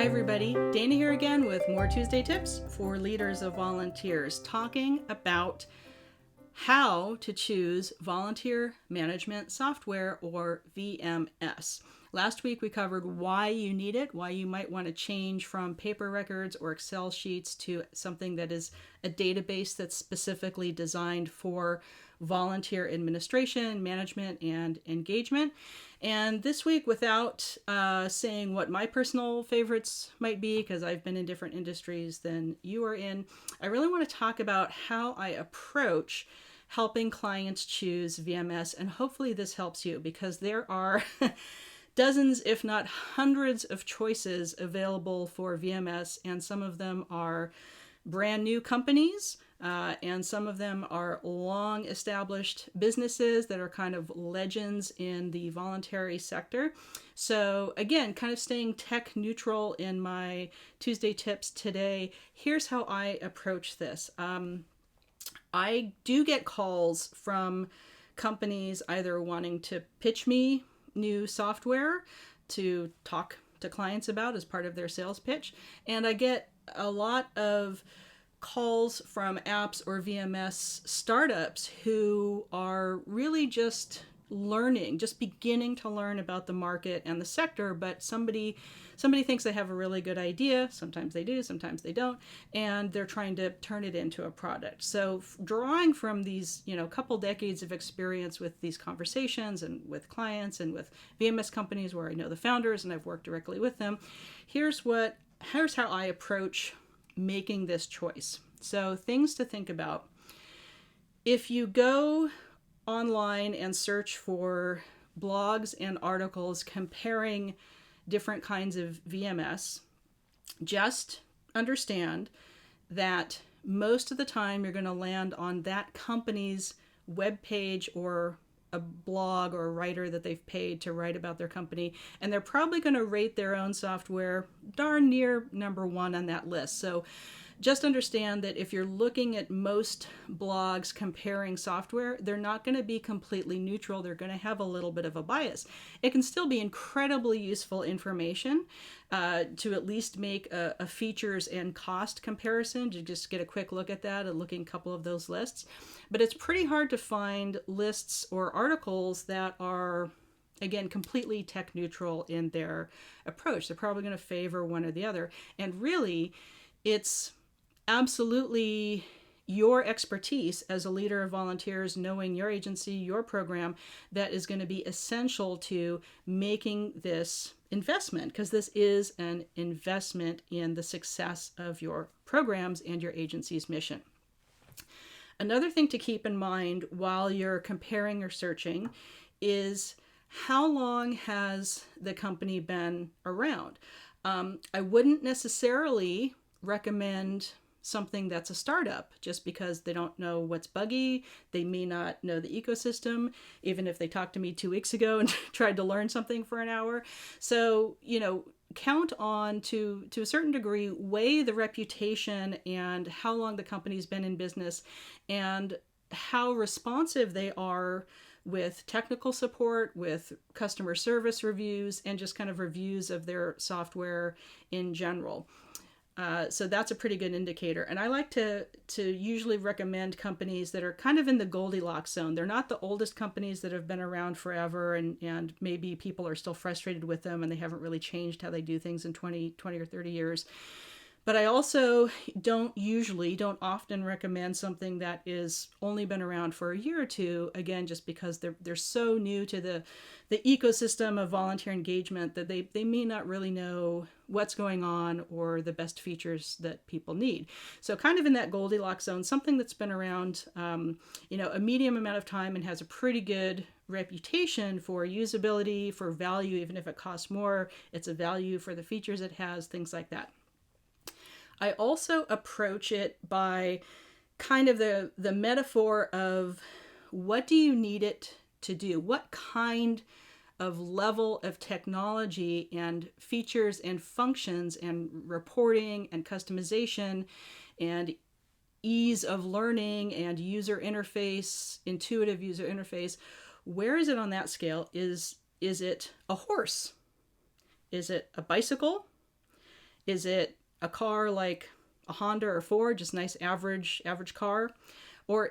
Hi everybody, Dana here again with more Tuesday tips for leaders of volunteers, talking about how to choose volunteer management software or VMS. Last week we covered why you need it, why you might want to change from paper records or Excel sheets to something that is a database that's specifically designed for volunteer administration, management, and engagement. And this week, without saying what my personal favorites might be, because I've been in different industries than you are in, I really want to talk about how I approach helping clients choose VMS. And hopefully this helps you, because there are dozens, if not hundreds, of choices available for VMS, and some of them are brand new companies, and some of them are long established businesses that are kind of legends in the voluntary sector. So again, kind of staying tech neutral in my Tuesday tips today, here's how I approach this. I do get calls from companies either wanting to pitch me new software to talk to clients about as part of their sales pitch. And I get a lot of calls from apps or VMS startups who are really just learning, just beginning to learn about the market and the sector, but somebody thinks they have a really good idea. Sometimes they do, sometimes they don't, and they're trying to turn it into a product. So drawing from these, couple decades of experience with these conversations and with clients and with VMS companies where I know the founders and I've worked directly with them, here's how I approach making this choice. So things to think about. If you go online and search for blogs and articles comparing different kinds of VMS, just understand that most of the time you're going to land on that company's webpage or a blog or a writer that they've paid to write about their company, and they're probably going to rate their own software darn near number one on that list. So just understand that if you're looking at most blogs comparing software, they're not going to be completely neutral. They're going to have a little bit of a bias. It can still be incredibly useful information to at least make a features and cost comparison, to just get a quick look at that and looking a couple of those lists. But it's pretty hard to find lists or articles that are, again, completely tech neutral in their approach. They're probably going to favor one or the other. And really, it's absolutely your expertise as a leader of volunteers, knowing your agency, your program, that is going to be essential to making this investment, because this is an investment in the success of your programs and your agency's mission. Another thing to keep in mind while you're comparing or searching is how long has the company been around? I wouldn't necessarily recommend something that's a startup just because they don't know what's buggy. They may not know the ecosystem, even if they talked to me 2 weeks ago and tried to learn something for an hour. So, count on, to a certain degree, weigh the reputation and how long the company's been in business and how responsive they are with technical support, with customer service reviews, and just kind of reviews of their software in general. So that's a pretty good indicator. And I like to usually recommend companies that are kind of in the Goldilocks zone. They're not the oldest companies that have been around forever, and maybe people are still frustrated with them and they haven't really changed how they do things in 20 or 30 years. But I also don't often recommend something that is only been around for a year or two, again, just because they're so new to the ecosystem of volunteer engagement that they may not really know what's going on or the best features that people need. So kind of in that Goldilocks zone, something that's been around a medium amount of time and has a pretty good reputation for usability, for value. Even if it costs more, it's a value for the features it has, things like that. I also approach it by kind of the metaphor of, what do you need it to do? What kind of level of technology and features and functions and reporting and customization and ease of learning and user interface, intuitive user interface, where is it on that scale? Is it a horse? Is it a bicycle? Is it a car like a Honda or Ford, just nice average car? Or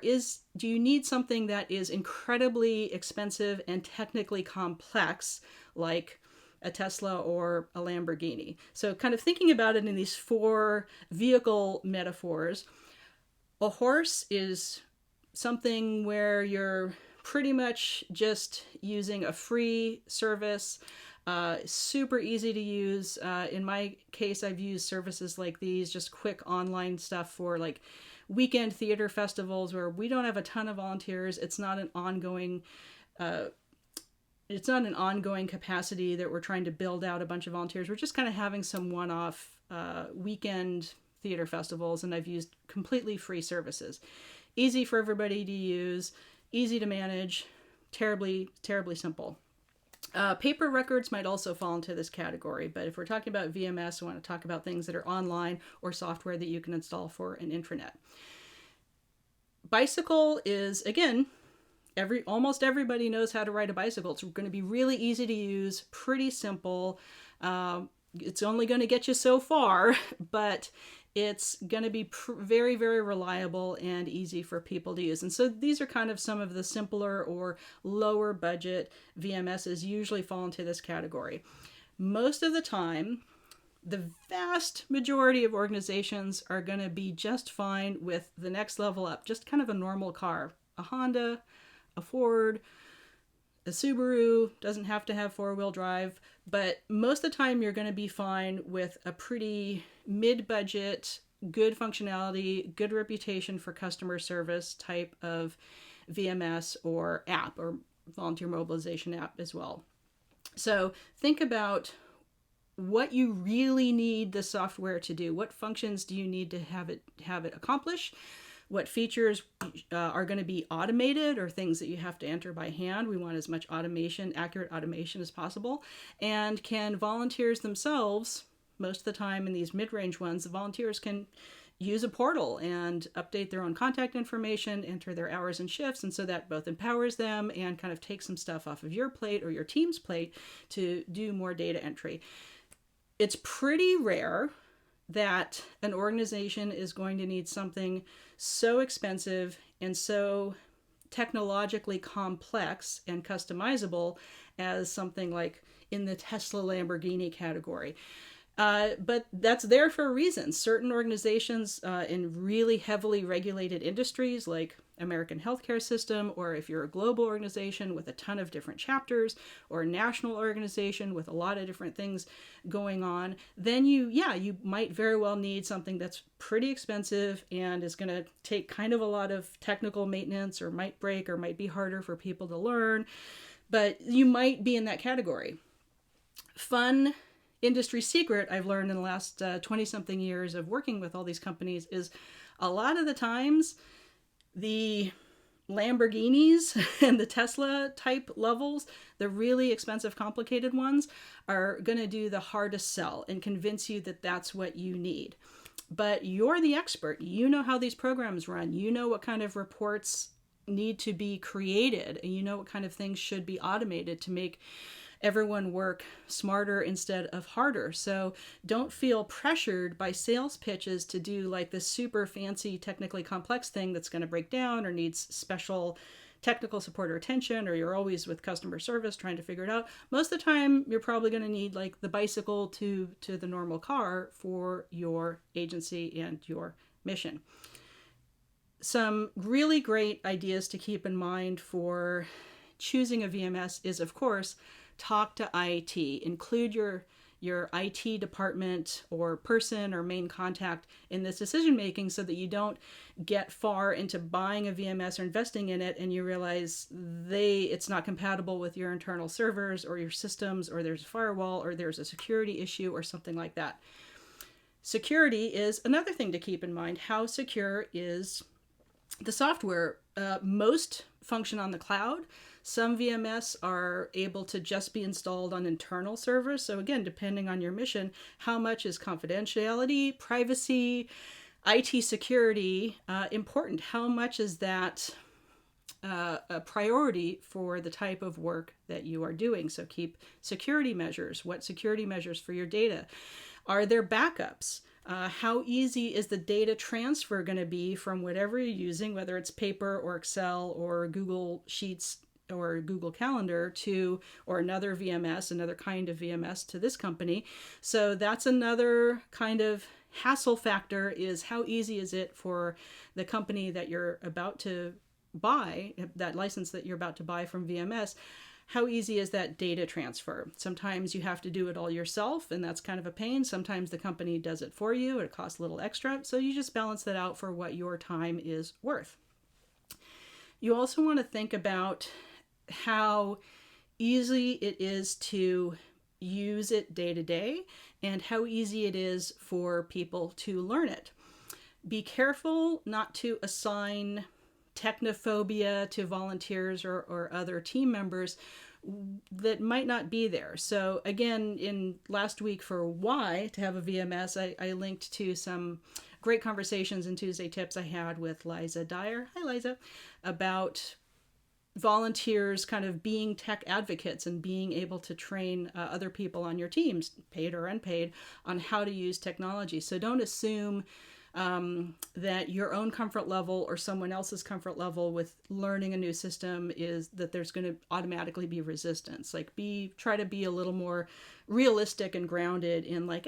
do you need something that is incredibly expensive and technically complex, like a Tesla or a Lamborghini? So kind of thinking about it in these 4 vehicle metaphors, a horse is something where you're pretty much just using a free service, super easy to use. In my case, I've used services like these, just quick online stuff for like weekend theater festivals where we don't have a ton of volunteers. It's not an ongoing capacity that we're trying to build out a bunch of volunteers. We're just kind of having some one-off weekend theater festivals, and I've used completely free services. Easy for everybody to use, easy to manage, terribly simple. Paper records might also fall into this category, but if we're talking about VMS, we want to talk about things that are online or software that you can install for an intranet. Bicycle is, again, almost everybody knows how to ride a bicycle. It's going to be really easy to use, pretty simple. It's only going to get you so far, but it's going to be very, very reliable and easy for people to use. And so these are kind of some of the simpler or lower budget VMSs usually fall into this category. Most of the time, the vast majority of organizations are going to be just fine with the next level up, just kind of a normal car, a Honda, a Ford, a Subaru. Doesn't have to have 4-wheel drive, but most of the time you're going to be fine with a pretty mid-budget, good functionality, good reputation for customer service type of VMS or app, or volunteer mobilization app as well. So think about what you really need the software to do. What functions do you need to have it accomplish? What features are going to be automated, or things that you have to enter by hand? We want as much accurate automation as possible. And can volunteers themselves, most of the time in these mid-range ones, the volunteers can use a portal and update their own contact information, enter their hours and shifts, and so that both empowers them and kind of takes some stuff off of your plate or your team's plate to do more data entry. It's pretty rare that an organization is going to need something so expensive and so technologically complex and customizable as something like in the Tesla Lamborghini category. But that's there for a reason. Certain organizations in really heavily regulated industries like American healthcare system, or if you're a global organization with a ton of different chapters, or a national organization with a lot of different things going on, then you might very well need something that's pretty expensive and is going to take kind of a lot of technical maintenance, or might break, or might be harder for people to learn. But you might be in that category. Fun industry secret I've learned in the last 20-something years of working with all these companies is a lot of the times the Lamborghinis and the Tesla type levels, the really expensive, complicated ones, are going to do the hardest sell and convince you that that's what you need. But you're the expert. You know how these programs run. You know what kind of reports need to be created, and you know what kind of things should be automated to make everyone work smarter instead of harder. So don't feel pressured by sales pitches to do like this super fancy, technically complex thing that's going to break down or needs special technical support or attention, or you're always with customer service trying to figure it out. Most of the time, you're probably going to need like the bicycle to the normal car for your agency and your mission. Some really great ideas to keep in mind for choosing a VMS is, of course, talk to IT. Include your IT department or person or main contact in this decision making, so that you don't get far into buying a VMS or investing in it and you realize it's not compatible with your internal servers or your systems, or there's a firewall, or there's a security issue or something like that. Security is another thing to keep in mind. How secure is the software? Most function on the cloud. Some VMS are able to just be installed on internal servers. So again, depending on your mission, how much is confidentiality, privacy, IT security important? How much is that a priority for the type of work that you are doing. So keep security measures. What security measures for your data? Are there backups? How easy is the data transfer going to be from whatever you're using, whether it's paper or Excel or Google Sheets or Google Calendar to, or another VMS, another kind of VMS to this company. So that's another kind of hassle factor, is how easy is it for the company that you're about to buy, that license that you're about to buy from VMS, how easy is that data transfer? Sometimes you have to do it all yourself, and that's kind of a pain. Sometimes the company does it for you. It costs a little extra. So you just balance that out for what your time is worth. You also want to think about how easy it is to use it day to day and how easy it is for people to learn it. Be careful not to assign technophobia to volunteers or other team members that might not be there. So again, in last week for why to have a VMS, I linked to some great conversations in Tuesday Tips I had with Liza Dyer. Hi, Liza. About volunteers kind of being tech advocates and being able to train other people on your teams, paid or unpaid, on how to use technology. So don't assume that your own comfort level or someone else's comfort level with learning a new system is that there's going to automatically be resistance. Like try to be a little more realistic and grounded in like,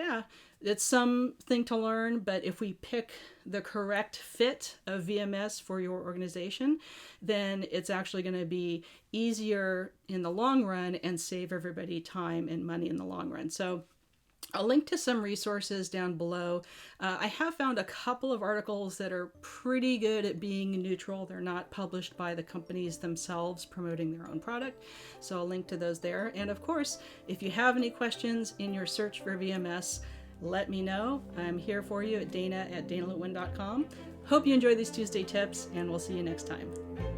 it's something to learn, but if we pick the correct fit of VMS for your organization, then it's actually going to be easier in the long run and save everybody time and money in the long run. So I'll link to some resources down below. I have found a couple of articles that are pretty good at being neutral. They're not published by the companies themselves promoting their own product. So I'll link to those there. And of course, if you have any questions in your search for VMS, let me know. I'm here for you at dana@danalutwin.com. Hope you enjoy these Tuesday tips, and we'll see you next time.